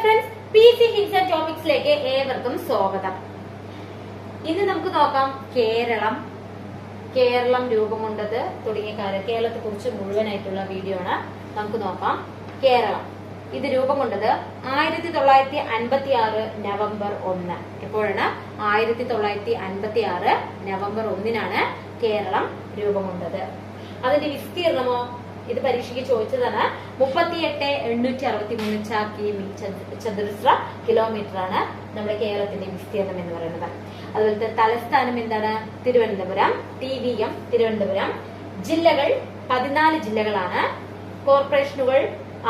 Friends, P C hints and ടോപ്പിക്സിലേക്ക് ഏവർക്കും സ്വാഗതം. ഇന്ന് നമുക്ക് നോക്കാം കേരളം രൂപം കൊണ്ടത് തുടങ്ങിയ കേരളത്തെ കുറിച്ച് മുഴുവനായിട്ടുള്ള വീഡിയോ ആണ്. നമുക്ക് നോക്കാം. കേരളം ഇത് രൂപം കൊണ്ടത് 1956 നവംബർ 1. എപ്പോഴാണ്? 1956 നവംബർ 1 കേരളം രൂപം കൊണ്ടത്. അതിന്റെ വിസ്തീർണമോ ഇത് പരീക്ഷയ്ക്ക് ചോദിച്ചതാണ്. 38,863 ചതുരശ്ര കിലോമീറ്റർ ആണ് നമ്മുടെ കേരളത്തിന്റെ വിസ്തീർണം എന്ന് പറയുന്നത്. അതുപോലത്തെ തലസ്ഥാനം എന്താണ്? തിരുവനന്തപുരം. TVM തിരുവനന്തപുരം. ജില്ലകൾ 14 ജില്ലകളാണ്. കോർപ്പറേഷനുകൾ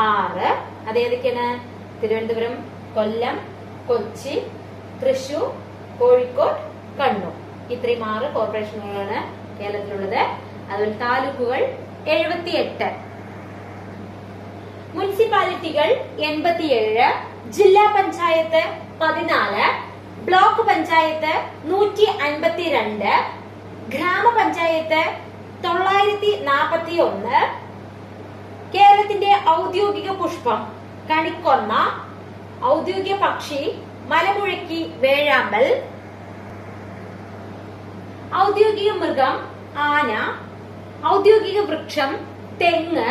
6. അതേതൊക്കെയാണ്? തിരുവനന്തപുരം, കൊല്ലം, കൊച്ചി, തൃശൂർ, കോഴിക്കോട്, കണ്ണൂർ. ഇത്രയും 6 കോർപ്പറേഷനുകളാണ് കേരളത്തിലുള്ളത്. അതുപോലെ താലൂക്കുകൾ 78, മുനിസിപ്പാലിറ്റികൾ 87, ജില്ലാ പഞ്ചായത്ത് 14, ബ്ലോക്ക് പഞ്ചായത്ത് 152, ഗ്രാമപഞ്ചായത്ത് 941. കേരളത്തിന്റെ ഔദ്യോഗിക പുഷ്പം കണിക്കൊന്ന. ഔദ്യോഗിക പക്ഷി മലമുഴക്കി വേഴാമ്പൽ. ഔദ്യോഗിക മൃഗം ആന. ഔദ്യോഗിക വൃക്ഷം തെങ്ങ്.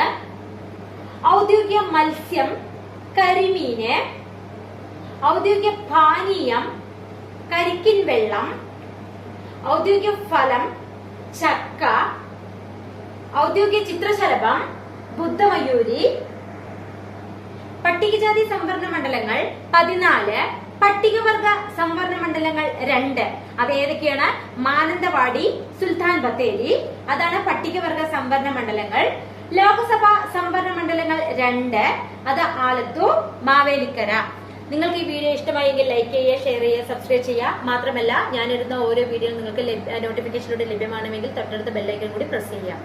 ഔദ്യോഗിക മത്സ്യം കരിമീന്. ഔദ്യോഗിക പാനീയം കരിക്കിൻ വെള്ളം. ഔദ്യോഗിക ഫലം ചക്ക. ഔദ്യോഗിക ചിത്രശലഭം ബുദ്ധമയൂരി. പട്ടികജാതി സംവരണ മണ്ഡലങ്ങൾ 14, പട്ടികവർഗ സംവരണ മണ്ഡലങ്ങൾ 2. അത് ഏതൊക്കെയാണ്? മാനന്തവാടി, സുൽത്താൻ ബത്തേരി. അതാണ് പട്ടികവർഗ സംവരണ മണ്ഡലങ്ങൾ. ലോകസഭാ സംവരണ മണ്ഡലങ്ങൾ 2. അത് ആലത്തൂർ, മാവേലിക്കര. നിങ്ങൾക്ക് ഈ വീഡിയോ ഇഷ്ടമായെങ്കിൽ ലൈക്ക് ചെയ്യുക, ഷെയർ ചെയ്യുക, സബ്സ്ക്രൈബ് ചെയ്യുക. മാത്രമല്ല, ഞാനിടുന്ന ഓരോ വീഡിയോ നിങ്ങൾക്ക് നോട്ടിഫിക്കേഷനിലൂടെ ലഭ്യമാണെങ്കിൽ തൊട്ടടുത്ത ബെല്ലൈക്കൺ കൂടി പ്രസ് ചെയ്യുക.